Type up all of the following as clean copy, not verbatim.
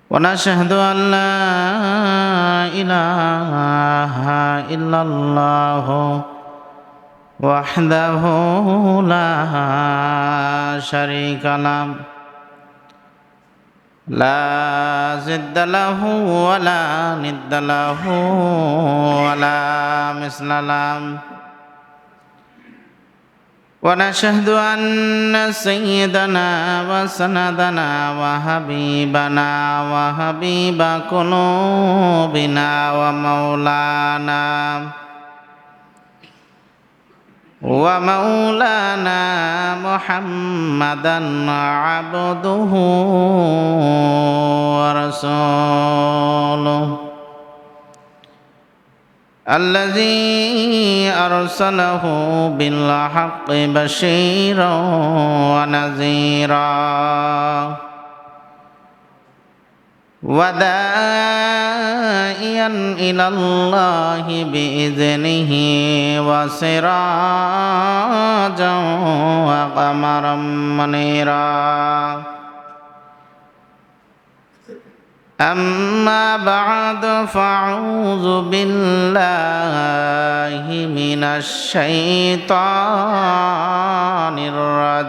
ونشهد أن لا إله إلا الله وحده لا شريك له لا ضد له ولا ند له ولا مثل له ونشهد أن سيدنا وسندنا وحبيبنا وحبيب قلوبنا ومولانا محمدا عبده ورسوله الذي أرسله بالحق بشيرا ونذيرا وداعيا إلى الله بإذنه وسراجا وقمرا منيرا أما بعد فأعوذ بالله من الشيطان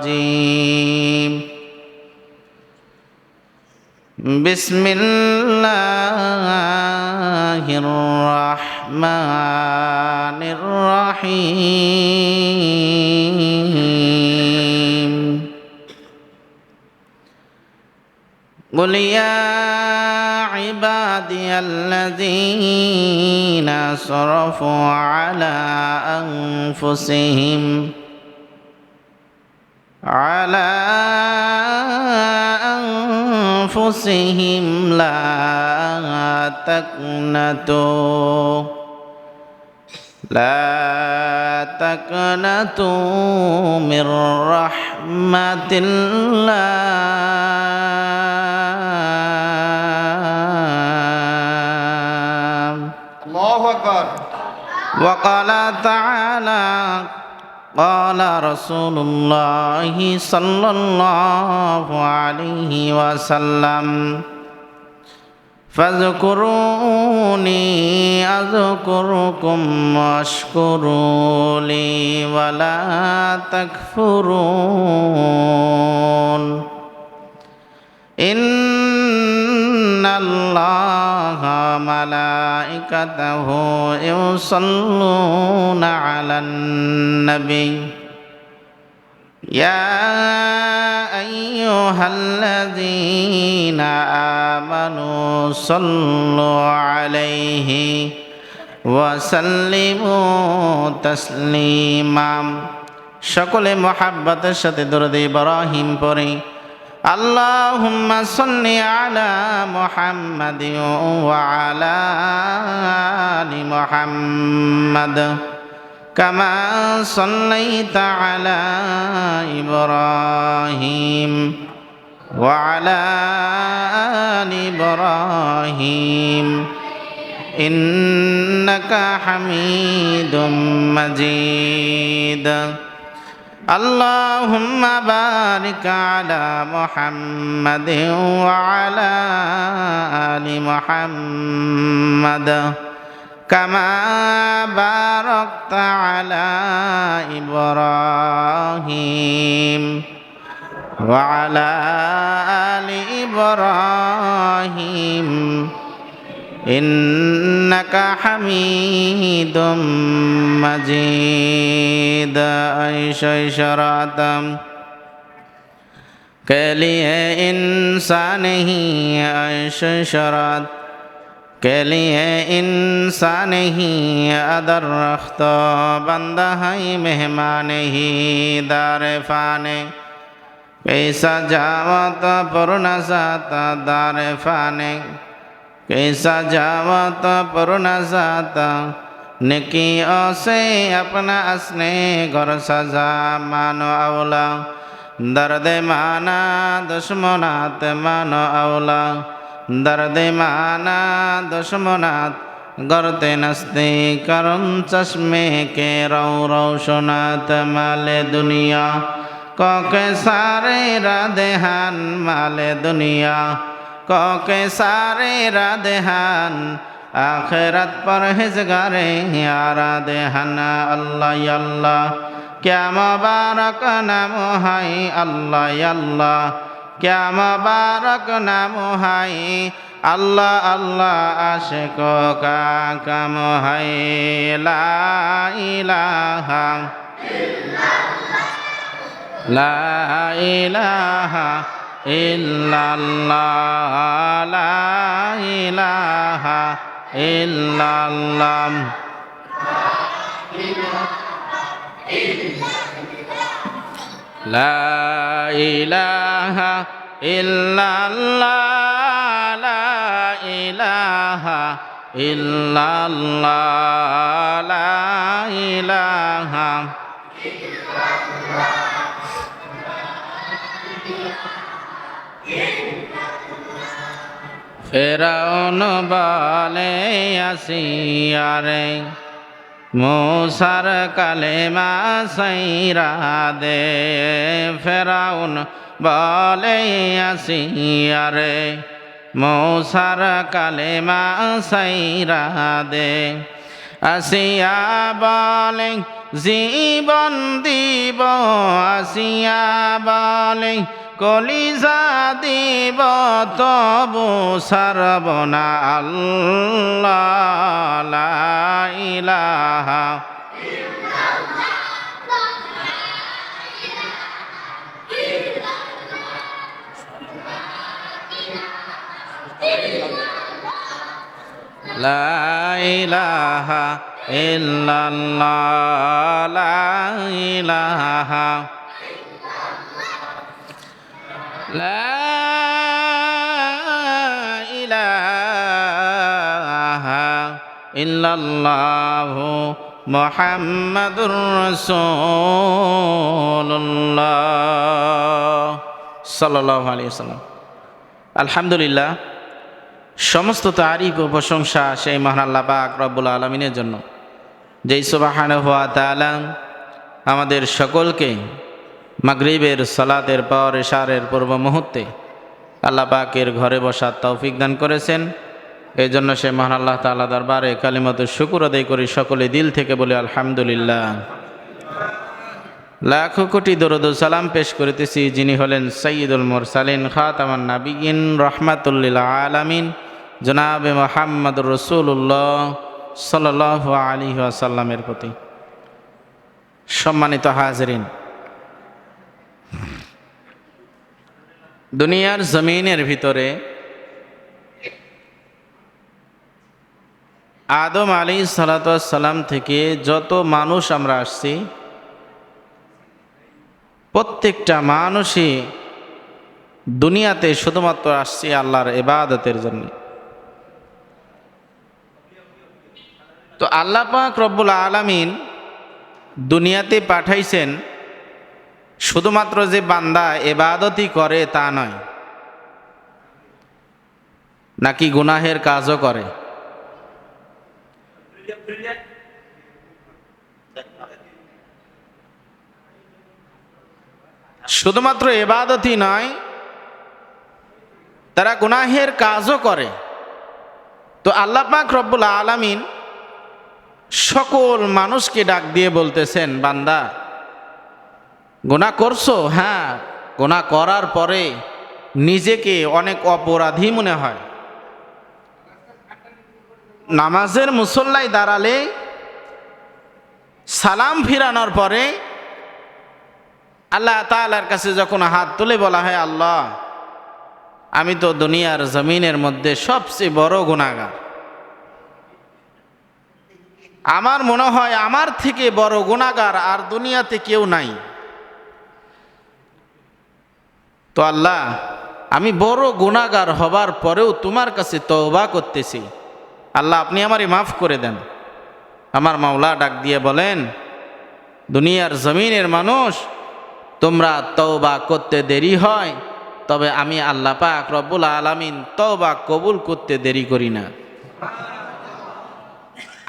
الرجيم بسم الله الرحمن الرحيم قل يا عبادي الذين أسرفوا على أنفسهم لا تقنطوا من رحمة الله الله أكبر وقال تعالى قال رسول الله صلى الله عليه وسلم فاذكروني أذكركم واشكروا لي ولا تكفرون إن الله ملائكته يصلون على النبي يا أيها الذين آمنوا صلوا عليه وسلموا تسليما সকলে মহাব্বতের সাথে দরুদ ইব্রাহিম পড়ি اللهم صل على محمد وعلى آل محمد كما صليت على إبراهيم وعلى آل إبراهيم إنك حميد مجيد اللهم بارك على محمد وعلى آل محمد كما باركت على إبراهيم وعلى آل إبراهيم إنك حميد مجيد عيش شراتم के लिए इंसान ही عيش शरात के लिए इंसान ही अदर रख्त बंदा है मेहमान ही दार फाने कैसा जावत पुरनजात दार फाने कैसा जावत पुरनजात नेकियों से अपना असने घर सजा मानो अवला दर्द माना दुश्मनात मानो अवला दर्द माना दुश्मनात गरते नस्ते करम चश्मे के रोशनात माले दुनिया को के सारे राधेहान माले दुनिया के सारे राधेहान आखिरत परहेजगारे यारा देहन अल्लाह अल्लाह क्या मुबारक नाम है अल्लाह अल्लाह क्या मुबारक नाम है अल्लाह अल्लाह आशिकों का काम है ला इलाहा ला इलाहा इल्लल्लाह ला इलाहा इल्लल्लाह ला इलाहा इल्लल्लाह ला इलाहा इल्लल्लाह ला इलाहा ফেরাউন বলে আসিয়ারে मूसार कलेमा सैरा दे फेराउन बोले आसियारे मूसार कलेमा सैरा दे आसिया बोले जीवन दीब आसिया बोले कलिजा दीब तबु सरबना अल्लाह ला इलाहा ला इलाहा इल्लल्लाह ला इलाहा ला इलाहा इल्लल्लाहु मुहम्मदुर रसूलुल्लाह सल्लल्लाहु अलैहि वसल्लम। আলহামদুলিল্লাহ, সমস্ত তারিফ ও প্রশংসা সেই মহান আল্লাহ পাক রব্বুল আলামিনের জন্য, যেই সুবহানাহু ওয়া তাআলা আমাদের সকলকে মাগরিবের সালাতের পর ইশারের পূর্ব মুহূর্তে আল্লাহ পাকের ঘরে বসার তৌফিক দান করেছেন। এই জন্য সে মহান আল্লাহ তাআলা দরবারে কালিমাতুশ শুকর আদায় করি, সকলে দিল থেকে বলে আলহামদুলিল্লাহ। লাখো কোটি দরুদ ও সালাম পেশ করিতেছি যিনি হলেন সাইয়্যিদুল মুরসালিন খাতামান নাবিয়িন রাহমাতুল লিল আলামিন জনাবে মুহাম্মদুর রাসূলুল্লাহ সাল্লাল্লাহু আলাইহি ওয়াসাল্লামের প্রতি। সম্মানিত হাজিরিন, দুনিয়ার জমিনের ভিতরে আদম আলাইহিস সালাতু ওয়াস সালাম থেকে যত মানুষ আমরা আসছি, প্রত্যেকটা মানুষই দুনিয়াতে শুধুমাত্র আসছে আল্লাহর ইবাদতের জন্য। তো আল্লাহ পাক রব্বুল আলামিন দুনিয়াতে পাঠাইছেন শুধুমাত্র যে বান্দা ইবাদতই করে তা নয়, নাকি গুনাহের কাজও করে। শুধুমাত্র ইবাদতই নয়, তারা গুনাহের কাজও করে। তো আল্লাহ পাক রব্বুল আলামিন সকল মানুষকে ডাক দিয়ে বলতেছেন, বান্দা গুনাহ করছো? হ্যাঁ, গুনাহ করার পরে নিজেকে অনেক অপরাধী মনে হয়। নামাজের মুসল্লায় দাঁড়ালে সালাম ফিরানোর পরে আল্লাহ তাআলার কাছে যখন হাত তুলে বলা হয়, আল্লাহ আমি তো দুনিয়ার জমিনের মধ্যে সবচেয়ে বড় গুনাহগার, আমার মনে হয় আমার থেকে বড় গুনাহগার আর দুনিয়াতে কেউ নাই। তো আল্লাহ আমি বড় গুনাহগার হবার পরেও তোমার কাছে তওবা করতেছি, আল্লাহ আপনি আমারে মাফ করে দেন। আমার মাওলা ডাক দিয়ে বলেন, দুনিয়ার জমিনের মানুষ তোমরা তওবা করতে দেরি হয়, তবে আমি আল্লাহ পাক রব্বুল আলামিন তওবা কবুল করতে দেরি করি না।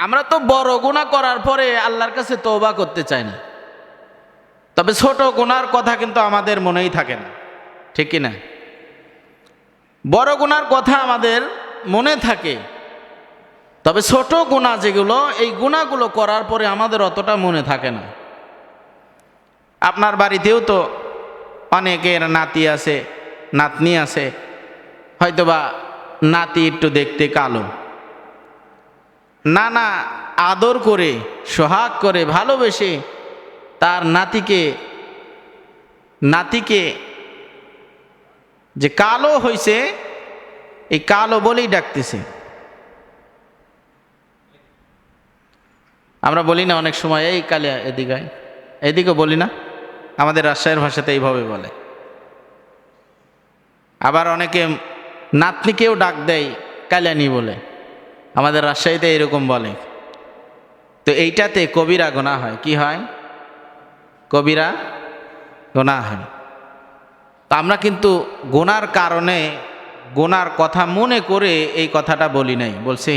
আমরা তো বড় গুনাহ করার পরে আল্লাহর কাছে তওবা করতে চাই না, তবে ছোট গুনার কথা কিন্তু আমাদের মনেই থাকে না, ঠিক কি না? বড় গুনার কথা আমাদের মনে থাকে, তবে ছোট গুনাহ যেগুলো, এই গুনাহগুলো করার পরে আমাদের অতটা মনে থাকে না। আপনার বাড়িতেও তো অনেকের নাতি আছে, নাতনি আছে, হয়তোবা নাতি একটু দেখতে কালো, নানা আদর করে সোহাগ করে ভালোবেসে তার নাতিকে যে কালো হয়েছে এই কালো বলেই ডাকতেছে। আমরা বলি না অনেক সময়, এই কালিয়া এদিকে, এদিকে বলি না, আমাদের রাজশাহীর ভাষাতে এইভাবে বলে। আবার অনেকে নাতনিকেও ডাক দেয় কালিয়ানি বলে, আমাদের রাজশাহীতে এরকম বলে। তো এইটাতে কবিরা গুনাহ হয়। কি হয়? কবিরা গুনাহ হয়। তো আমরা কিন্তু গুনার কারণে, গুনার কথা মনে করে এই কথাটা বলি নাই, বলছি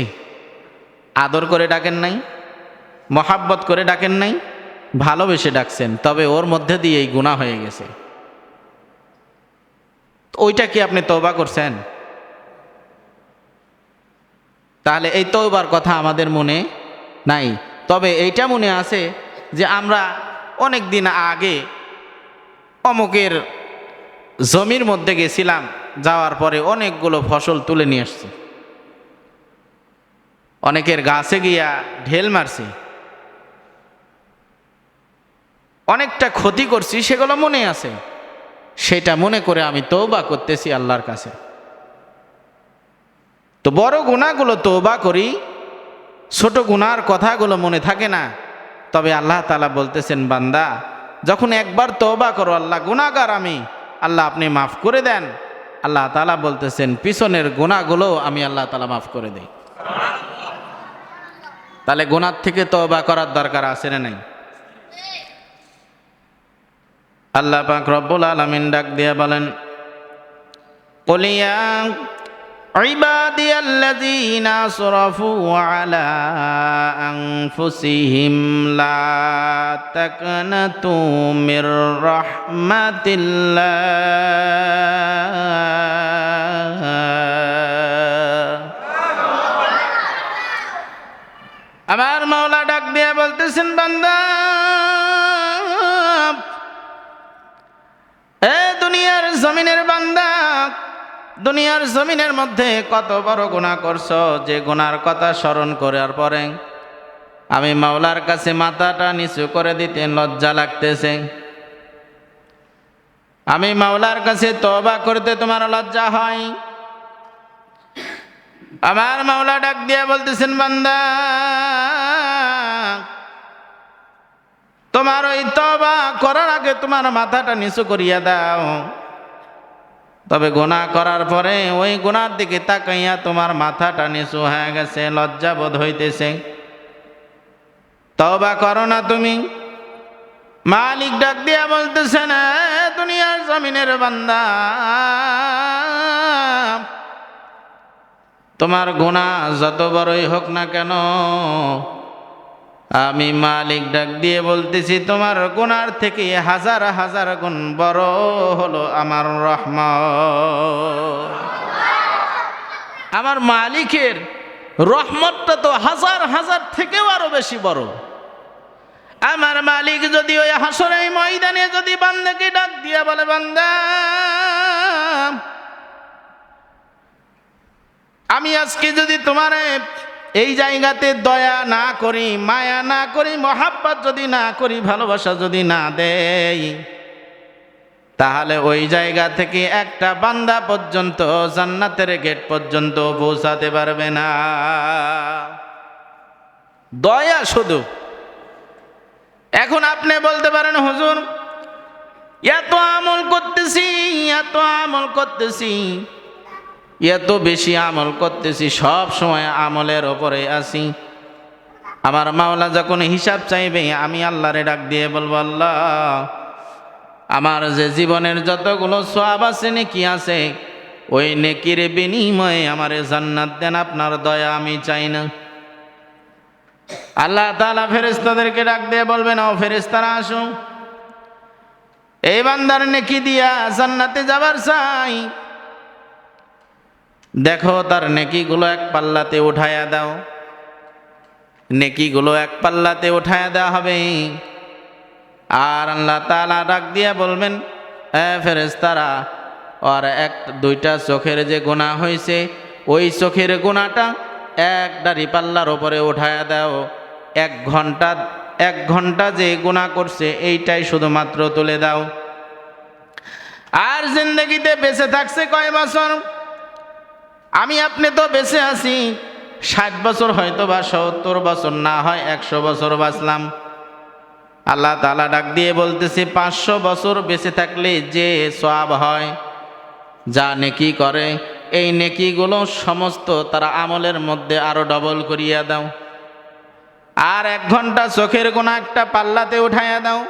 আদর করে ডাকেন নাই, মহাব্বত করে ডাকেন নাই, ভালোবেসে ডাকছেন, তবে ওর মধ্যে দিয়ে এই গুনাহ হয়ে গেছে। ওইটা কি আপনি তওবা করছেন? তাহলে এই তওবার কথা আমাদের মনে নাই। তবে এইটা মনে আছে যে আমরা অনেক দিন আগে অমুকের জমির মধ্যে গেছিলাম, যাওয়ার পরে অনেকগুলো ফসল তুলে নিয়ে আসছি, অনেকের গাছে গিয়া ঢেল মারছি, অনেকটা ক্ষতি করছি, সেগুলো মনে আছে। সেটা মনে করে আমি তওবা করতেছি আল্লাহর কাছে। তো বড় গুনাহগুলো তওবা করি, ছোট গুনার কথাগুলো মনে থাকে না। তবে আল্লাহ তাআলা বলতেছেন, বান্দা যখন একবার তওবা করো, আল্লাহ গুনাহগার আমি, আল্লাহ আপনি মাফ করে দেন। আল্লাহ তাআলা বলতেছেন পিছনের গুনাহগুলো আমি আল্লাহ তাআলা মাফ করে দেই। তাহলে গুনাহ থেকে তওবা করার দরকার আছে না নাই? আল্লাহ পাক রব্বুল আলামিন ডাক দিয়া বলেন, কুল ইয়া ইবাদিয়াল্লাযীনা আসরাফু আলা আনফুসিহিম লা তাকনাতু মির রাহমাতিল্লাহ। আমার মাওলা ডাক দিয়া বলতেছেন, বান্দা এ দুনিয়ার জমিনের বান্দা, দুনিয়ার জমিনের মধ্যে কত বড় গুনাহ করছো, যে গুনার কথা স্মরণ করার পরে আমি মাওলার কাছে মাথাটা নিচু করে দিতে লজ্জা লাগতেছে। আমি মাওলার কাছে তওবা করতে তোমার লজ্জা হয়। আমার মাওলা ডাক দিয়া বলতেছেন, বান্দা তোমার ওই তওবা করার আগে তোমার মাথাটা নিচু করিয়া দাও, তবে গুনাহ করার পরে ওই গুনার দিকে তাকাইয়া তোমার মাথাটা নিচু হয়ে গেছে, লজ্জা বোধ হইতেছে, তওবা করো না তুমি। মালিক ডাক দিয়া বলতেছেন, দুনিয়ার জমিনের বান্দা তোমার গুনাহ যত বড়ই হোক না কেন, আমি মালিক ডাক দিয়ে বলতেছি তোমার গুনার থেকে হাজার হাজার গুণ বড় হলো আমার রহমত। আমার মালিকের রহমতটা তো হাজার হাজার থেকেও আরো বেশি বড়। আমার মালিক যদি ওই হাসরের ময়দানে যদি বান্দাকে ডাক দিয়া বলে, বান্দা আমি আজকে যদি তোমার এই জায়গাতে দয়া না করি, মায়া না করি, মহাব্বত যদি না করি, ভালোবাসা যদি না দেই, তাহলে ওই জায়গা থেকে একটা বান্দা পর্যন্ত জান্নাতের গেট পর্যন্ত পৌঁছাতে পারবে না। দয়া শুধু। এখন আপনি বলতে পারেন, হুজুর এত আমল করতেছি, এত আমল করতেছি, এত বেশি আমল করতেছি, সব সময় আমলের ওপরে আছি, আমার মাওলা যখন হিসাব চাইবে আমি আল্লাহরে ডাক দিয়ে বলবো, আল্লাহ আমার যে জীবনের যতগুলো সওয়াব আছে, নেকি আছে, ওই নেকির বিনিময়ে আমারে জান্নাত দেন, আপনার দয়া আমি চাই না। আল্লাহ তাআলা ফেরেশতাদেরকে ডাক দিয়ে বলবেন, ও ফেরেশতারা আসো, এই বান্দার নেকি দিয়া জান্নাতে যাবার চাই। দেখো তার নেকিগুলো এক পাল্লাতে উঠায়া দাও। নেকিগুলো এক পাল্লাতে উঠায়া দেওয়া হবে। আর আল্লাহ তাআলা ডাক দিয়া বলবেন, ফেরেশতারা, আর দুইটা চোখের যে গুনাহ হয়েছে ওই চোখের গুনাহটা এক দাড়ি পাল্লার ওপরে উঠায়া দাও। 1 ঘন্টা যে গুনাহ করছে এইটাই শুধুমাত্র তুলে দাও। আর জিন্দেগিতে বেঁচে থাকছে কয় বছর? আমি আপনি তো বেঁচে আছি 60 বছর, হয়তো বা 70 বছর, না হয় 100 বছর বাঁচলাম। আল্লাহ তাআলা ডাক দিয়ে বলতেছে 500 বছর বেঁচে থাকলে যে সওয়াব হয়, যা নেকি করে, এই নেকিগুলো সমস্ত তারা আমলের মধ্যে আরো ডবল করিয়া দাও। আর 1 ঘন্টা চোখের গুনাহ একটা পাল্লাতে উঠাইয়া দাও।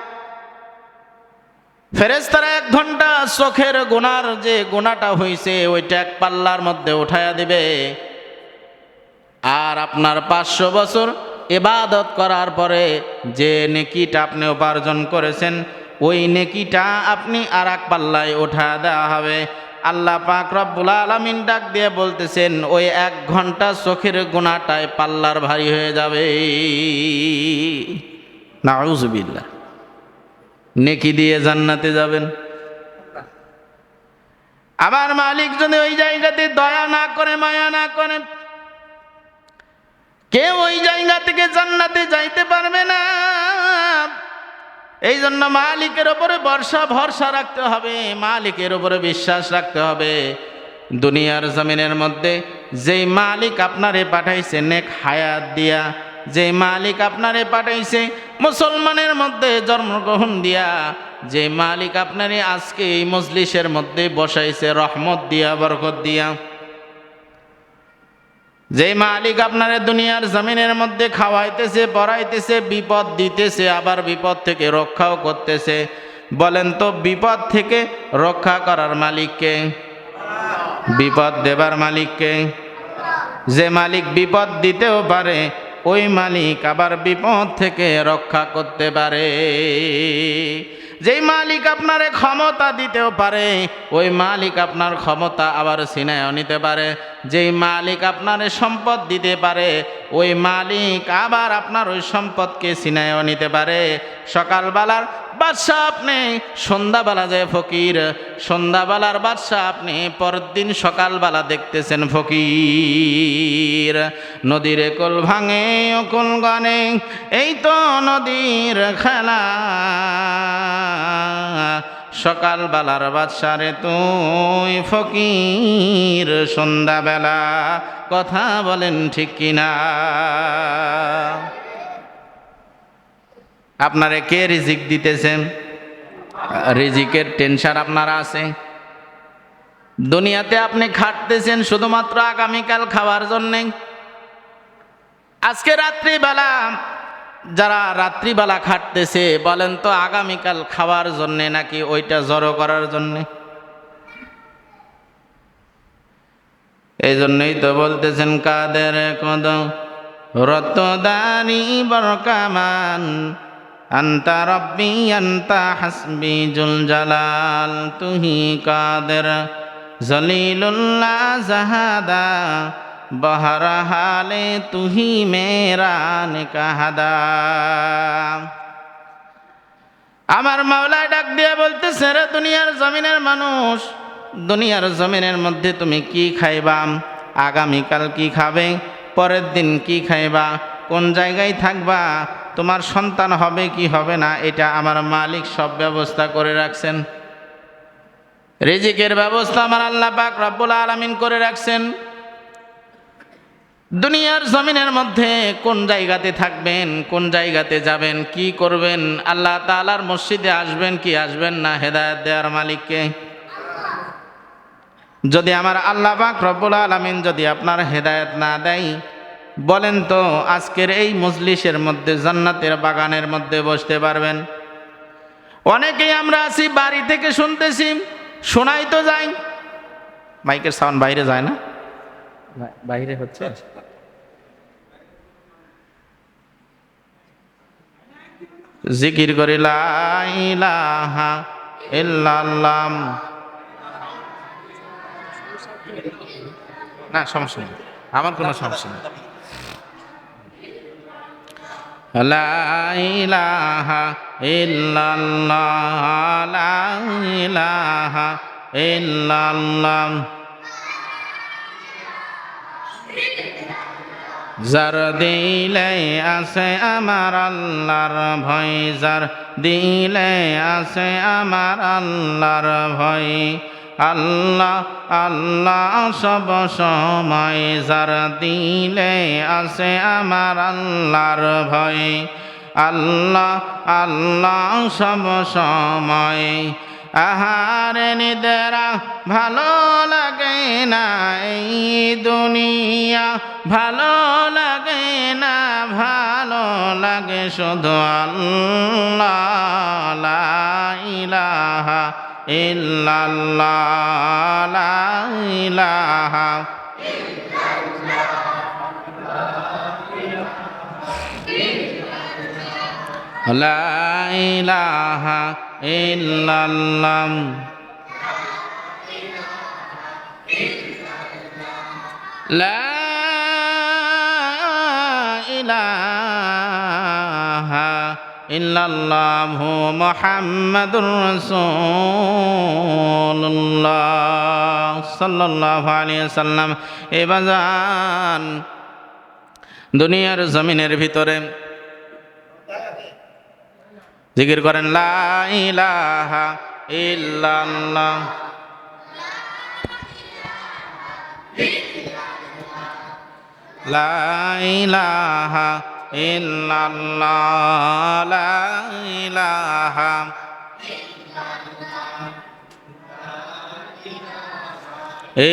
ফেরেশতারা 1 ঘন্টা চোখের গুনার যে গুনাহটা হইছে ওইটা এক পাল্লার মধ্যে উঠাইয়া দিবে। আর আপনার 500 বছর ইবাদত করার পরে যে নেকিটা আপনি উপার্জন করেছেন ওই নেকিটা আপনি আর এক পাল্লায় উঠা দেওয়া হবে। আল্লাহ পাক রব্বুল আলামিন ডাক দিয়ে বলতেছেন, ওই 1 ঘন্টা চোখের গুনাহটাই পাল্লার ভারী হয়ে যাবে। নাউযুবিল্লাহ। নেকি দিয়ে জান্নাতে যাবেন। আমার মালিক যদি ওই জায়গাতে দয়া না করে, মায়া না করে, কেউ ওই জায়গা থেকে জান্নাতে যাইতে পারবে না। এই জন্য মালিকের উপরে ভরসা রাখতে হবে, মালিকের উপরে বিশ্বাস রাখতে হবে। দুনিয়ার জমিনের মধ্যে যেই মালিক আপনারে পাঠাইছে নেক হায়াত দিয়া, যে মালিক আপনারে পাঠাইছে মুসলমানের মধ্যে জন্মগ্রহণ দিয়া, যে মালিক আপনারে আজকে এই মজলিসের মধ্যে বসাইছে রহমত দিয়া, বরকত দিয়া, যে মালিক আপনারে দুনিয়ার জমিনের মধ্যে খাওয়াইতেছে, পড়াইতেছে, বিপদ দিতেছে, আবার বিপদ থেকে রক্ষাও করতেছে, বলেন তো বিপদ থেকে রক্ষা করার মালিককে? বিপদ দেবার মালিককে? যে মালিক বিপদ দিতেও পারে ওই মালিক আবার বিপদ থেকে রক্ষা করতে পারে। যেই মালিক আপনারে ক্ষমতা দিতেও পারে ওই মালিক আপনার ক্ষমতা আবার ছিনায় নিতে পারে। যেই মালিক আপনারে সম্পদ দিতে পারে ওই মালিক আবার আপনার ওই সম্পদকে ছিনায় নিতে পারে। সকালবেলার বাদশা আপনি সন্ধ্যাবেলা যায় ফকির, সন্ধ্যাবেলার বাদশা আপনি পরের দিন সকালবেলা দেখতেছেন ফকির। নদীর কোল ভাঙে অকুল গানে, এই তো নদীর খেলা। সকালবেলার বাদশারে তুই ফকির, সন্ধ্যাবেলা। কথা বলেন ঠিক কিনা? আপনারে কে রিজিক দিতেছেন? রিজিকের টেনশন আপনারা আছে। দুনিয়াতে আপনি খাটতেছেন শুধুমাত্র আগামীকাল খাওয়ার জন্যে। আজকে রাত্রিবেলা যারা রাত্রিবেলা খাটতেছে বলেন তো আগামীকাল খাওয়ার জন্যে নাকি ওইটা জড়ো করার জন্যে? এই জন্যই তো বলতেছেন কাদের কদম রতদানি বরকামান, আন্তা রব্বি আন্তা হাসবি জুল জালাল, তুহি কাদের জলিলুল্লাহ জাহাদা, বহরহালে তুহি মেরা নিকাহাদা। আমার মাওলা ডাক দিয়ে বলতেছে, রে দুনিয়ার জমিনের মানুষ, দুনিয়ার জমিনের মধ্যে তুমি কি খাইবা, আগামীকাল কি খাবে, পরের দিন কি খাইবা, কোন জায়গায় থাকবা, তোমার সন্তান হবে কি হবে না, এটা আমার মালিক সব ব্যবস্থা করে রাখছেন। রিজিকের ব্যবস্থা আমার আল্লাহ পাক রব্বুল আলামিন করে রাখছেন। দুনিয়ার জমিনের মধ্যে কোন জায়গাতে থাকবেন, কোন জায়গাতে যাবেন, কি করবেন, আল্লাহ তাআলার মসজিদে আসবেন কি আসবেন না, হেদায়েত দেওয়ার মালিককে। যদি আমার আল্লাহ পাক রব্বুল আলামিন যদি আপনার হেদায়েত না দেয়, বলেন তো আজকের এই মজলিসের মধ্যে জান্নাতের বাগানের মধ্যে বসতে পারবেন? অনেকেই আমরা আছি বাড়ি থেকে শুনতেছি, শোনাই তো যাই, মাইকের সাউন্ড বাইরে যায় না, বাইরে হচ্ছে। জিকির করি লা ইলাহা ইল্লাল্লাহ। না সমস্যা নেই, আমার কোনো সমস্যা নেই। লা ইলাহা ইল্লাল্লাহ, লা ইলাহা ইল্লাল্লাহ। যার দিলে আছে আমার আল্লাহর ভয়, যার দিলে আছে আমার আল্লাহর ভয়। আল্লাহ আল্লাহ সব সময়, যার দিলে আছে আমার আল্লাহর ভয়। আল্লাহ আল্লাহ সব সময়। আহারে নিদেরা ভালো লাগে না এই দুনিয়া, ভালো লাগে না, ভালো লাগে শুধু আল্লাহ। লা ইলাহা ইল্লাল্লাহ, লা ইলাহা লা ইলাহা ইল্লাল্লাহ। লা ইলাহা ইল্লাল্লাহু মুহাম্মাদুর রাসূলুল্লাহ সাল্লাল্লাহু আলাইহি ওয়াসাল্লাম। এ বাজান, দুনিয়ার জমিনের ভিতরে জিকির করেন লা ইলাহা ইল্লাল্লাহ, লা ইলাহা ইল্লাল্লাহ, লা ইলাহা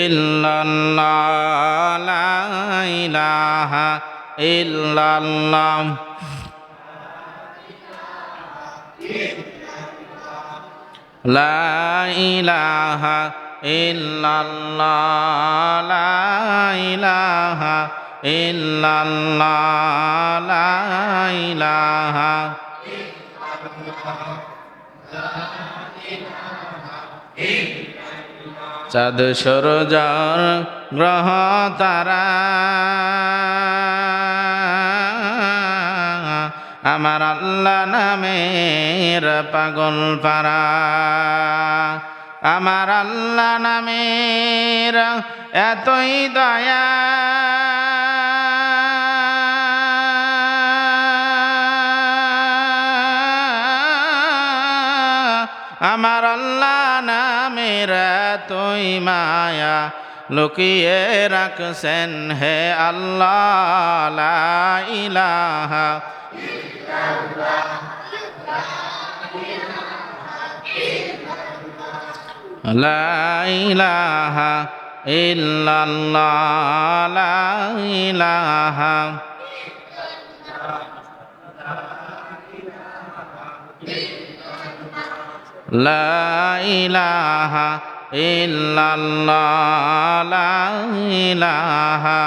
ইল্লাল্লাহ, লা ইলাহা ইল্লাল্লাহ। লা ইলাহা ইল্লাল্লাহ, লা ইলাহা ইল্লাল্লাহ, লা ইলাহা। চাঁদ সূরজ গ্রহ তারা আমার আল্লাহ নামের পাগল পারা, আমার আল্লাহ নামের এতই দয়া, আমার আল্লাহ নামের এতই মায়া, লুকিয়ে রাখছেন হে আল্লাহ। লা ইলাহা লা ইলাহা ইল্লাল্লাহ, লা ইলাহা লা ইলাহা ইল্লাল্লাহ, লা ইলাহা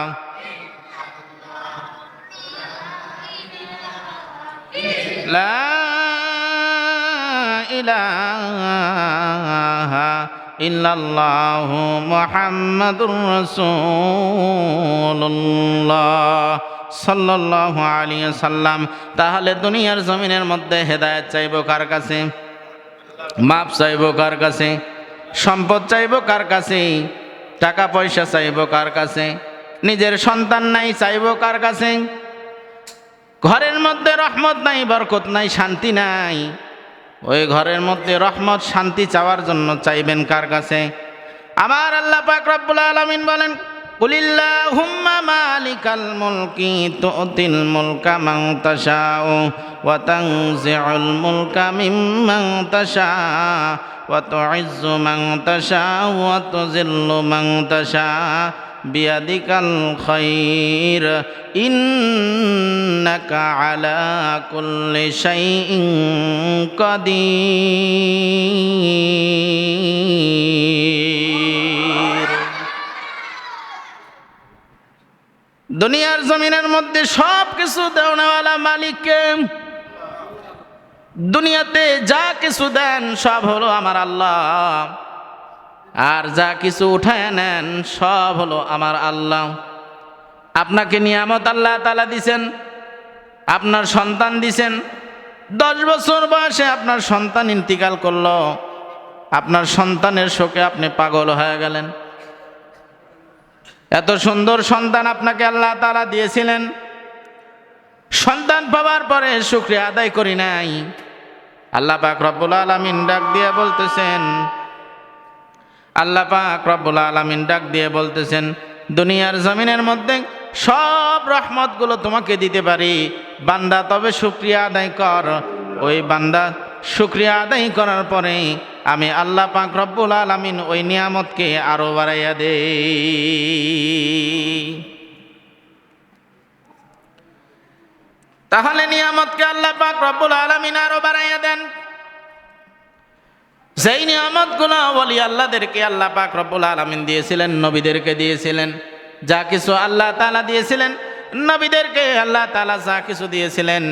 লা ইলাহা ইল্লাল্লাহু মুহাম্মাদুর রাসূলুল্লাহ সাল্লাল্লাহু আলাইহি ওয়াসাল্লাম। তাহলে দুনিয়ার জমিনের মধ্যে হেদায়েত চাইবো কার কাছে? মাপ চাইবো কার কাছে? সম্পদ চাইবো কার কাছে? টাকা পয়সা চাইবো কার কাছে? নিজের সন্তান নাই চাইবো কার কাছে? ঘরের মধ্যে রহমত নাই, বরকত নাই, শান্তি নাই, ওই ঘরের মধ্যে রহমত শান্তি চাওয়ার জন্য চাইবেন কার কাছে? আমার আল্লাহ পাক রব্বুল আলামিন বলেন, কুলিল্লাহুম্মা মালিকাল মুলকি তুতিল মুলকা মান তাশাউ ওয়া তানজিউল মুলকা মিম্মান তাশা ওয়া তুইজ্জু মান তাশা ওয়া তুযিল্লু মান তাশা বিয়াদিকাল খায়র ইন্নাকা আলা কুল্লি শাইইন কাদির। দুনিয়ার জমিনের মধ্যে সব কিছু দেওয়ালা মালিককে। দুনিয়াতে যা কিছু দেন সব হলো আমার আল্লাহ। আর যা কিছু উঠায় নেন সব হলো আমার আল্লাহ। আপনাকে নিয়ামত আল্লাহ তাআলা দিছেন, আপনার সন্তান দিছেন। 10 বছর বয়সে আপনার সন্তান ইন্তিকাল করলো, আপনার সন্তানের শোকে আপনি পাগল হয়ে গেলেন। এত সুন্দর সন্তান আপনাকে আল্লাহ তাআলা দিয়েছিলেন, সন্তান পাওয়ার পরে শুকরিয়া আদায় করি নাই। আল্লাহ পাক রব্বুল আলামিন ডাক দিয়ে বলতেছেন, আল্লাহ পাক রব্বুল আলামিন ডাক দিয়ে বলতেছেন, দুনিয়ার জমিনের মধ্যে সব রহমতগুলো তোমাকে দিতে পারি, বান্দা তবে শুকরিয়া আদায় কর। ওই বান্দা শুকরিয়া আদায় করার পরে আমি আল্লাহ পাক রব্বুল আলামিন ওই নিয়ামতকে আরো বাড়াইয়া দেই। তাহলে নিয়ামতকে আল্লাহ পাক রব্বুল আলামিন আরো বাড়াইয়া দেন। যেই নিয়ামতগুলো ওলি আল্লাহদেরকে আল্লাহ পাক রব্বুল আলামিন দিয়েছিলেন, নবীদেরকে দিয়েছিলেন, যা কিছু আল্লাহ তাআলা দিয়েছিলেন নবীদেরকে, আল্লাহ তাআলা যা কিছু দিয়েছিলেন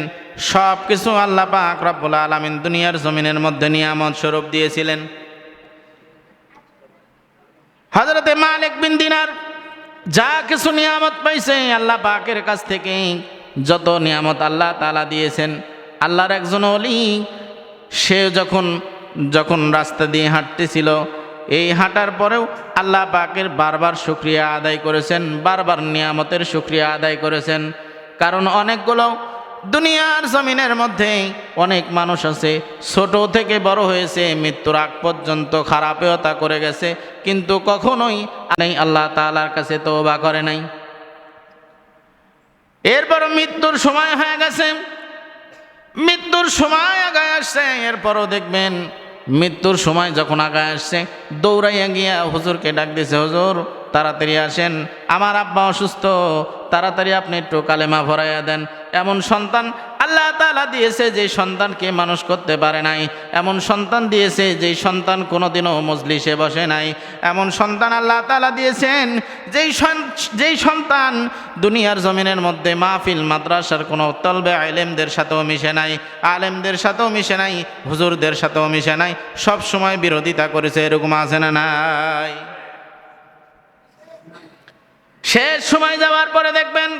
সব কিছু আল্লাহ পাক রব্বুল আলামিন দুনিয়ার জমিনের মধ্যে নিয়ামত স্বরূপ দিয়েছিলেন। হযরতে মালিক বিন দিনার যা কিছু নিয়ামত পাইছে আল্লাহ পাকের কাছ থেকে, যত নিয়ামত আল্লাহ তাআলা দিয়েছেন, আল্লাহর একজন ওলি সে যখন রাস্তা দিয়ে হাঁটতেছিল, এই হাঁটার পরেও আল্লাহ পাকের বারবার শুকরিয়া আদায় করেছেন, বারবার নিয়ামতের শুকরিয়া আদায় করেছেন। কারণ অনেকগুলো দুনিয়ার জমিনের মধ্যে অনেক মানুষ আছে, ছোট থেকে বড় হয়েছে, মৃত্যুর আগ পর্যন্ত খারাপেয়তা করে গেছে, কিন্তু কখনোই আল্লাহ তাআলার কাছে তওবা করে নাই। এরপর মৃত্যুর সময় হয়ে গেছে, মৃত্যুর সময় আগায় আসছে, এরপরও দেখবেন মৃত্যুর সময় যখন আগায় আসছে দৌড়াইয়া গিয়া হুজুরকে ডাক দিয়েছে, হুজুর তাড়াতাড়ি আসেন, আমার আব্বা অসুস্থ, তাড়াতাড়ি আপনি একটু কালেমা ভরাইয়া দেন। এমন সন্তান আল্লাহ তাআলা দিয়েছে যে সন্তানকে মানুষ করতে পারে নাই, এমন সন্তান দিয়েছে যেই সন্তান কোনোদিনও মজলিসে বসে নাই, এমন সন্তান আল্লাহ তাআলা দিয়েছেন যেই সন্তান দুনিয়ার জমিনের মধ্যে মাহফিল মাদ্রাসার কোনো তলবে আলেমদের সাথেও মিশে নাই, আলেমদের সাথেও মিশে নাই, হুজুরদের সাথেও মিশে নাই, সব সময় বিরোধিতা করেছে। এরকম আছে না নাই? শেষ সময় যাওয়ার পরে দেখবেন,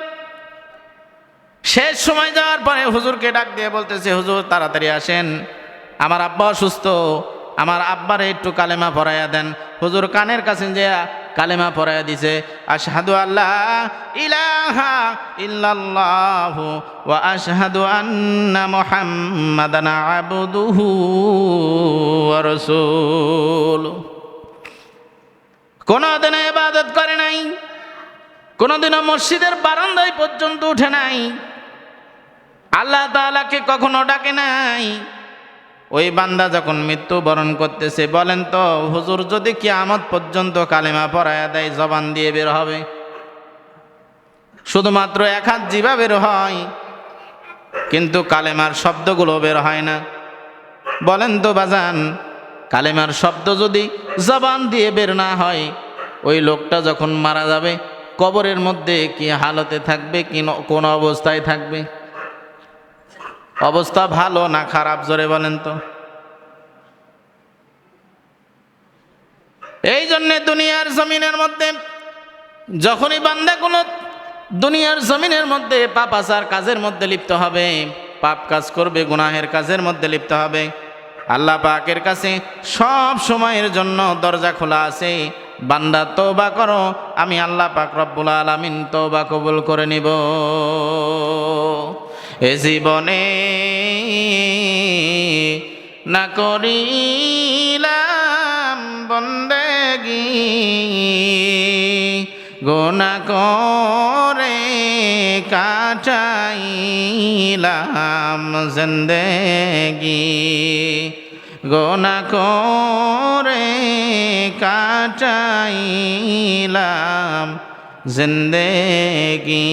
শেষ সময় যাওয়ার পরে হুজুরকে ডাক দিয়ে বলতেছে, হুজুর তাড়াতাড়ি আসেন, আমার আব্বা অসুস্থ, আমার আব্বারে একটু কালেমা পড়াইয়া দেন। হুজুর কানের কাছে যে কালেমা পড়াইয়া দিছে, আশহাদু আল্লা ইলাহা ইল্লাল্লাহু ওয়া আশহাদু আন্না মুহাম্মাদান আবদুহু ওয়া রাসূলুহু। কোনদিন ইবাদত করে নাই, কোনদিনও মসজিদের বারান্দায় পর্যন্ত উঠে নাই, আল্লাহ তাআলাকে কখনো ডাকে নাই। ওই বান্দা যখন মৃত্যুবরণ করতেছে, বলেন তো হুজুর যদি কিয়ামত পর্যন্ত কালেমা পড়ায়া দেয় জবান দিয়ে বের হবে? শুধুমাত্র এক হাত জিভা বের হয়, কিন্তু কালেমার শব্দগুলো বের হয় না। বলেন তো বাজান, কালেমার শব্দ যদি জবান দিয়ে বের না হয়, ওই লোকটা যখন মারা যাবে কবরের মধ্যে কি হালতে থাকবে, কি কোন অবস্থায় থাকবে? অবস্থা ভালো না খারাপ, জোরে বলেন তো? এই জন্যে দুনিয়ার জমিনের মধ্যে যখনই বান্দাগুলো দুনিয়ার জমিনের মধ্যে পাপাচার কাজের মধ্যে লিপ্ত হবে, পাপ কাজ করবে, গুনাহের কাজের মধ্যে লিপ্ত হবে, আল্লাহ পাকের কাছে সব সময়ের জন্য দরজা খোলা আছে। বান্দা তওবা করো, আমি আল্লাহ পাক রব্বুল আলামিন তওবা কবুল করে নিব। এ জীবনে না করিলাম বন্দেগি, গুনাহ করে কাটাইলাম জিন্দেগি, গুনাহ করে কাটাইলাম জিন্দেগি।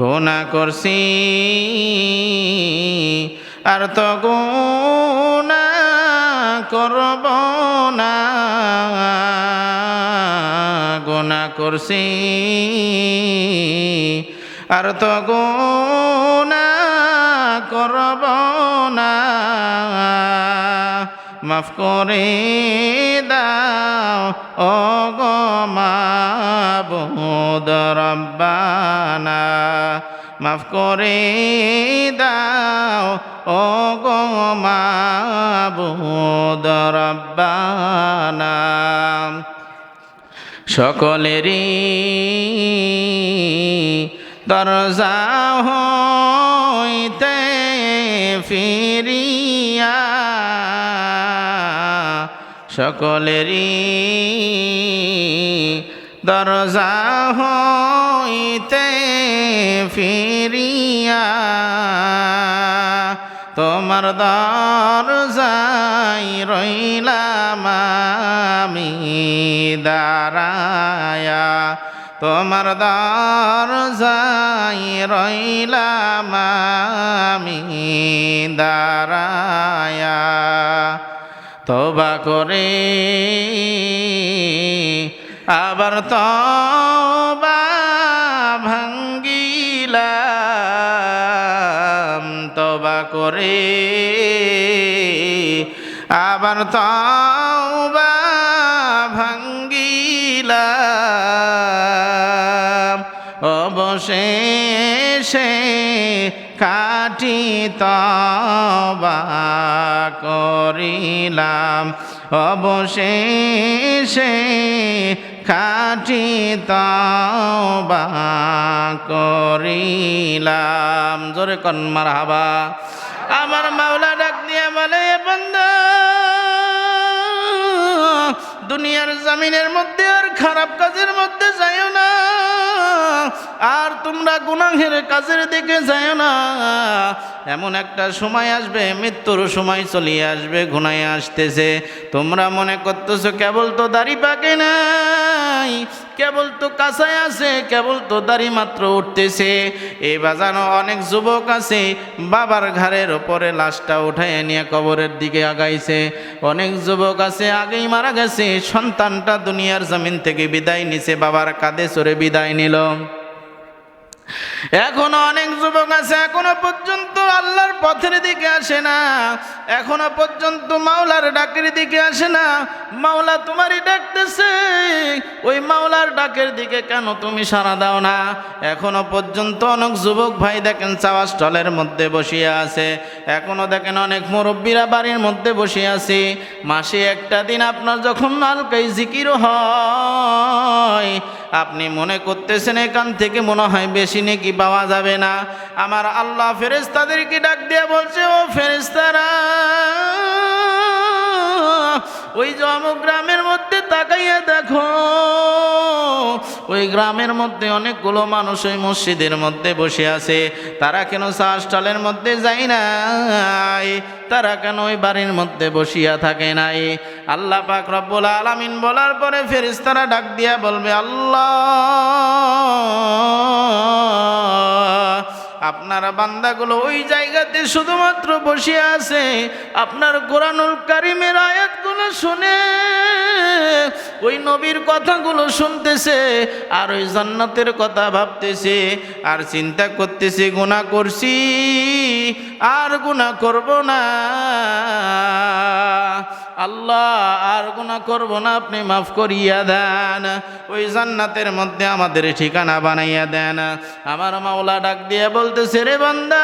গুনাহ করছি আর তো গুনাহ করব না, গুনাহ করছি আর তো গুনাহ করব না, মাফ করে দাও ও গো মাবুদ রব্বানা, মাফ করে দাও ও গো মাবুদ রব্বানা। সকলেরই দরজা হইতে ফিরিয়া, সকলেরই দরজা হইতে ফিরিয়া, তোমার দরজায় রইলাম আমি দাঁড়ায়া, তোমার দরজায় রইলাম আমি দাঁড়ায়া। তওবা করে আবার তওবা ভাঙ্গিলাম, তওবা করে আবার তওবা ভাঙ্গিলাম, অবশেষে খাঁটি তওবা করিলাম, অবশেষে খাঁটি তওবা করিলাম। জোরে কোন মারহাবা। আমার মাওলা ডাক দিয়ে বলে, বান্দা দুনিয়ার জমিনের মধ্যে আর খারাপ কাজের মধ্যে যাইও না, আর তোমরা গুনাহের কাজের দিকে যাইও না। এমন একটা সময় আসবে, মৃত্যুর সময় চলিয়ে আসবে, ঘনায় আসতেছে। তোমরা মনে করতেছো কেবল তো দাড়ি পাকে নাই, কেবল তো কাঁচায় আছে, কেবল তো দাড়ি মাত্র উঠতেছে। এই বাজানো অনেক যুবক আছে বাবার ঘাড়ের ওপরে লাশটা উঠাইয়া নিয়ে কবরের দিকে আগাইছে। অনেক যুবক আছে আগেই মারা গেছে, সন্তানটা দুনিয়ার জমিন থেকে বিদায় নিছে, বাবার কাঁধে চড়ে বিদায় নিল। এখনো অনেক যুবক আছে এখনো পর্যন্ত আল্লাহর পথের দিকে আসে না, এখনো পর্যন্ত মাওলার ডাকের দিকে আসে না। মাওলা তোমারই ডাকতেছে, ওই মাওলার ডাকের দিকে কেন তুমি সাড়া দাও না? এখনো পর্যন্ত অনেক যুবক ভাই দেখেন চাওয়া স্টলের মধ্যে বসিয়া আছে, এখনো দেখেন অনেক মুরব্বীরা বাড়ির মধ্যে বসে আছে। মাসে একটা দিন আপনার যখন হালকাই জিকির হয়, আপনি মনে করতেছেন এখান থেকে মনে হয় বেশি নেকি পাওয়া যাবে না। আমার আল্লাহ ফেরেশতাদেরকে ডাক দিয়ে বলছে, ও ফেরেশতারা, ওই যে অমুক গ্রামের মধ্যে তাকাইয়া দেখো, ওই গ্রামের মধ্যে অনেকগুলো মানুষ ওই মসজিদের মধ্যে বসে আছে, তারা কেন চা স্টলের মধ্যে যায় নাই? তারা কেন ওই বাড়ির মধ্যে বসিয়া থাকে নাই? আল্লাহ পাক রব্বুল আলামিন বলার পরে ফেরেশতারা ডাক দিয়া বলবে, আল্লাহ আপনার বান্দাগুলো ওই জায়গাতে শুধুমাত্র বসে আছে, আপনার কোরআনুল কারীমের আয়াতগুলো শুনে, ওই নবীর কথাগুলো শুনতেছে, আর ওই জান্নাতের কথা ভাবতেছে, আর চিন্তা করতেছে গুনাহ করছি আর গুনাহ করব না, আল্লাহ আর গুনাহ করব না, আপনি মাফ করিয়া দেন, ওই জান্নাতের মধ্যে আমাদের ঠিকানা বানাইয়া দেন। আমার মাওলা ডাক দিয়ে বলতেছে, রে বান্দা,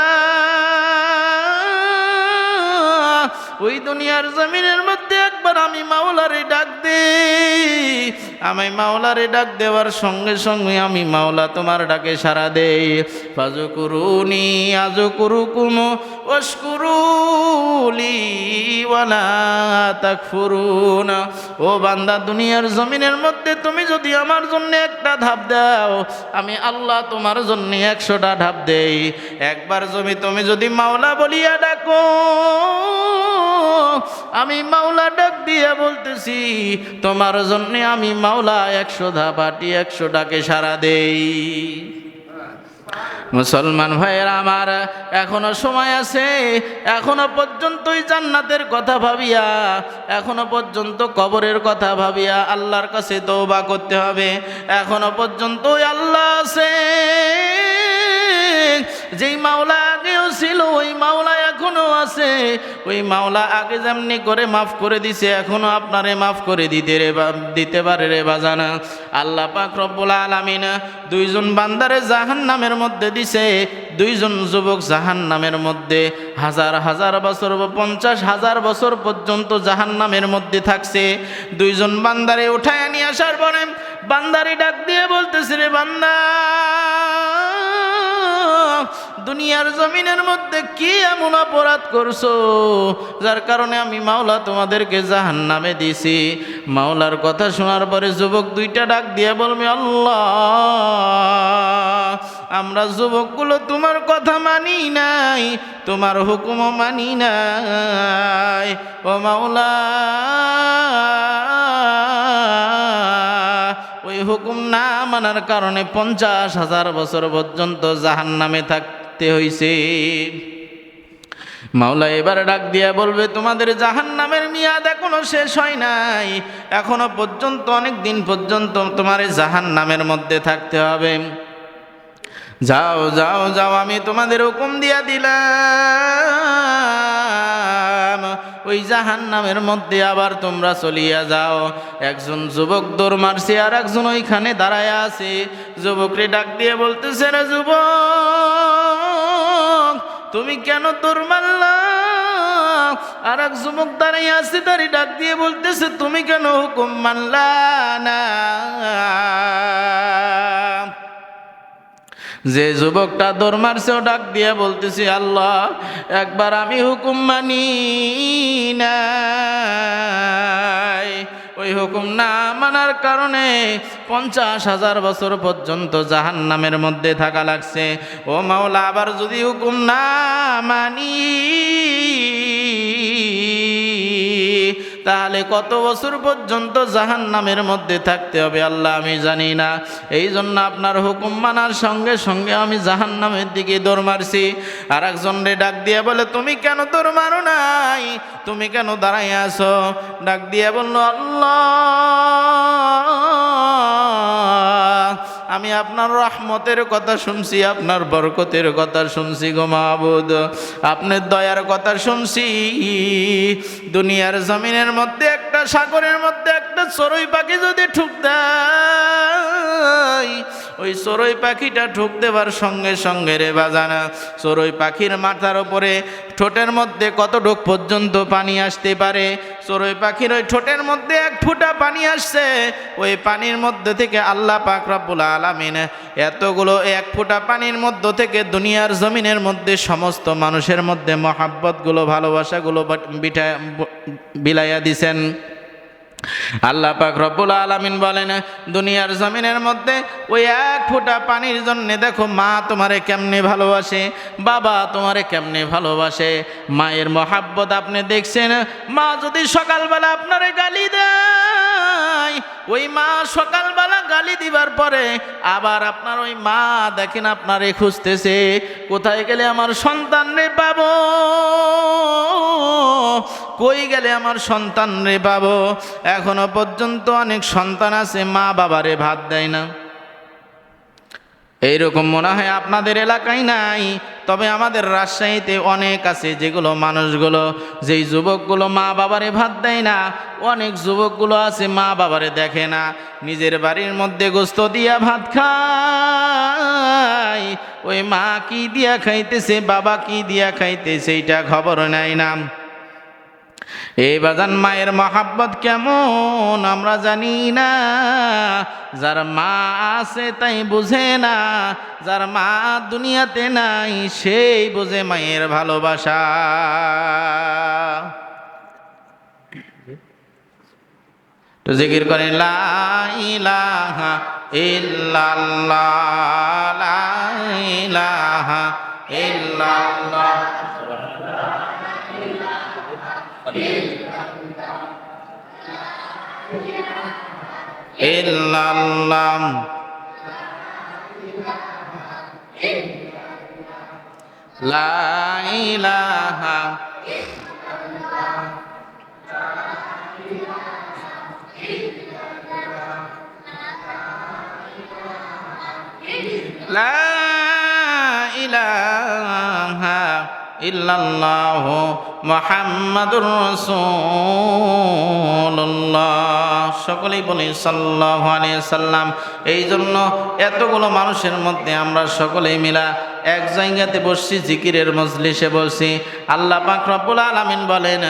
ওই দুনিয়ার জমিনের মধ্যে একবার আমি মাওলারে ডাক দে, আমি মাওলারে ডাক দেওয়ার সঙ্গে সঙ্গে আমি মাওলা তোমার ডাকে সাড়া দেই। ফাজকুরুনি আযকুরুকুম ওয়াশকুরুলি ওয়ালা তাকফুরুন। ও বান্দা, দুনিয়ার জমিনের মধ্যে তুমি যদি আমার জন্য একটা ধাপ দাও, আমি আল্লাহ তোমার জন্য 100টা ধাপ দেই। একবার তুমি যদি মাওলা বলিয়া ডাকো, আমি মাওলা ডাক দিয়া বলতেছি, তোমার জন্য আমি মাওলা 100 ধাপ হাঁটি, 100টাকে সাড়া দেই। মুসলমান ভাইয়েরা আমার, এখনো সময় আছে, এখনো পর্যন্ত জান্নাতের কথা ভাবিয়া, এখনো পর্যন্ত কবরের কথা ভাবিয়া আল্লাহর কাছে তওবা করতে হবে। এখনো পর্যন্ত আল্লাহ আছে, যেই মাওলা আগে আগেও ছিল, ওই মাওলা এখনো আছে। ওই মাওলা আগে যেমনি করে মাফ করে দিছে, এখনো আপনারে মাফ করে দিতে পারে রে বাজানা। আল্লাহ পাক রব্বুল আলামিন দুইজন বান্দারে জাহান্নামের মধ্যে দিছে। দুইজন যুবক জাহান্নামের মধ্যে হাজার হাজার বছর, 50,000 বছর পর্যন্ত জাহান্নামের মধ্যে থাকছে। দুইজন বান্দারে উঠায় নিয়ে আসার পরে বান্দারে ডাক দিয়ে বলতেছে, রে বান্দা, দুনিয়ার জমিনের মধ্যে কি এমন অপরাধ করছো যার কারণে আমি মাওলা তোমাদেরকে জাহান্নামে দিছি? মাওলার কথা শোনার পরে যুবক দুইটা ডাক দিয়ে বলবে, আল্লাহ, আমরা যুবকগুলো তোমার কথা মানি নাই, তোমার হুকুমও মানি নাই। ও মাওলা, ওই হুকুম না মানার কারণে 50,000 বছর পর্যন্ত জাহান্নামে থাকতে হইছে। মাওলা এবার ডাক দিয়া বলবে, তোমাদের জাহান্নামের মেয়াদ এখনো শেষ হয় নাই, এখনো পর্যন্ত অনেক দিন পর্যন্ত তোমার জাহান্নামের মধ্যে থাকতে হবে। যাও যাও যাও, আমি তোমাদের হুকুম দিয়া দিলাম, ওই জাহান্নামের মধ্যে আবার তোমরা চলিয়া যাও। একজন যুবক দৌড় মারছে, আর একজন ওইখানে দাঁড়ায় আছে। যুবকরে ডাক দিয়ে বলতেছে, রে যুবক, তুমি কেন দৌড় মারলা? আর এক যুবক দাঁড়িয়ে আছে, দাঁড়িয়ে ডাক দিয়ে বলতেছে, তুমি কেন হুকুম মানলা না? যে যুবকটা দৌড় মারছে ও ডাক দিয়ে বলতেছি, আল্লাহ, একবার আমি হুকুম মানি নাই, ওই হুকুম না মানার কারণে 50,000 বছর পর্যন্ত জাহান্নামের মধ্যে থাকা লাগছে। ও মাওলা, আবার যদি হুকুম না মানি তাহলে কত বছর পর্যন্ত জাহান্নামের মধ্যে থাকতে হবে আল্লাহ আমি জানি না। এই জন্য আপনার হুকুম মানার সঙ্গে সঙ্গে আমি জাহান্নামের দিকে দৌড় মারছি। আর একজন রে ডাক দিয়ে বলে, তুমি কেন দৌড় মারো নাই? তুমি কেন দাঁড়াই আছো? ডাক দিয়ে বলল, আল্লাহ, আমি আপনার রহমতের কথা শুনছি, আপনার বরকতের কথা শুনছি গো মাবুদ, আপনার দয়ার কথা শুনছি। দুনিয়ার জমিনের মধ্যে একটা সাগরের মধ্যে একটা চড়ুই পাখি যদি ঠুক দেয়, ওই চড়ুই পাখিটা ঠুক দেবার সঙ্গে সঙ্গে রে বাজানা, চড়ুই পাখির মাথার উপরে ঠোঁটের মধ্যে কতটুক পর্যন্ত পানি আসতে পারে? চড়ুই পাখির ওই ঠোঁটের মধ্যে 1 ফোঁটা পানি আসছে। ওই পানির মধ্যে থেকে আল্লাহ পাক রব্বুল আলামিন এতগুলো 1 ফোঁটা পানির মধ্য থেকে দুনিয়ার জমিনের মধ্যে সমস্ত মানুষের মধ্যে মহাব্বতগুলো, ভালোবাসাগুলো বিলাইয়া দিছেন। আল্লাহ পাক রব্বুল আলামিন বলেন, দুনিয়ার জমিনের মধ্যে ওই 1 ফোঁটা পানির জন্য দেখো মা তোমারে কেমনে ভালোবাসে, বাবা তোমারে কেমনে ভালোবাসে। মায়ের মহাব্বত আপনি দেখছেন? মা যদি সকালবেলা আপনারে গালি দেয়, ওই মা সকালবেলা গালি দিবার পরে আবার আপনার ওই মা দেখেন আপনারে খুঁজতেছে, কোথায় গেলে আমার সন্তান রে পাবো, কই গেলে আমার সন্তান রে পাবো। এখনো পর্যন্ত অনেক সন্তান আছে মা বাবারে ভাত দেয় না। এইরকম মনে হয় আপনাদের এলাকায় নাই, তবে আমাদের রাজশাহীতে অনেক আছে যেগুলো মানুষগুলো, যেই যুবকগুলো মা বাবারে ভাত দেয় না। অনেক যুবকগুলো আছে মা বাবারে দেখে না, নিজের বাড়ির মধ্যে গোস্ত দিয়া ভাত খায়, ওই মা কি দিয়া খাইতেছে, বাবা কি দিয়া খাইতেছে, এইটা খবর নাই না। এই বাজান, মায়ের মহাব্বত কেমন আমরা জানি না। যার মা আছে তাই বুঝে না, যার মা দুনিয়াতে নাই সেই বুঝে মায়ের ভালোবাসা। তো জিকির করেন, লা ইলাহা ইল্লাল্লাহ, লা ইলাহা ইল্লাল্লাহ, ইল্লাল্লাহ, লা ইলাহা, লা ইলাহা ইল্লাল্লাহু মুহাম্মাদুর রাসূলুল্লাহ। সকলেই বলি সাল্লাল্লাহু আলাইহি সাল্লাম। এই জন্য এতগুলো মানুষের মধ্যে আমরা সকলেই মিলা এক জায়গাতে বসছি, জিকিরের মজলিসে বলছি। আল্লাহ পাক রব্বুল আলামিন বলেন,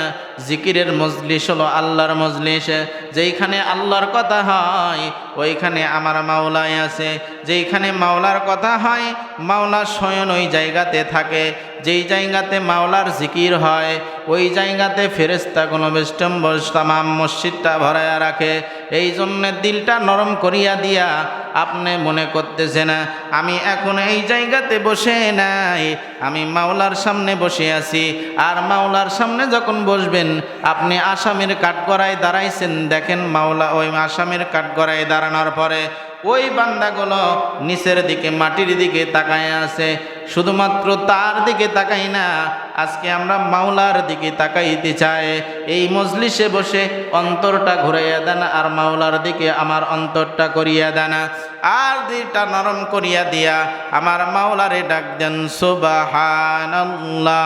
জিকিরের মজলিস হলো আল্লাহর মজলিস। যেইখানে আল্লাহর কথা হয় ওইখানে আমার মাওলাই আছে। যেইখানে মাওলার কথা হয় মাওলা স্বয়ং ওই জায়গাতে থাকে। যেই জায়গাতে মাওলার জিকির হয় ওই জায়গাতে ফেরেশতাগুলো বেষ্টম্বর তামাম মসজিদটা ভরায়া রাখে। এই জন্যে দিলটা নরম করিয়া দিয়া আপনি মনে করতেছেন আমি এখন এই জায়গাতে বসে নাই, আমি মাওলার সামনে বসে আছি। আর মাওলার সামনে যখন বসবেন আপনি আসামির কাঠগড়ায় দাঁড়াইছেন, দেখেন মাওলা ওই আসামির কাঠগড়ায় দাঁড়ানোর পরে ওই বান্দাগুলো নিচের দিকে মাটির দিকে তাকায় আছে। শুধুমাত্র তার দিকে তাকাই না, আজকে আমরা মাওলার দিকে তাকাইতে চাই। এই মজলিসে বসে অন্তরটা ঘুরাইয়া দেন আর মাওলার দিকে আমার অন্তরটা করিয়া দেন। আর দিলটা নরম করিয়া দিয়া আমার মাওলারে ডাক দেন সুবহানাল্লাহ।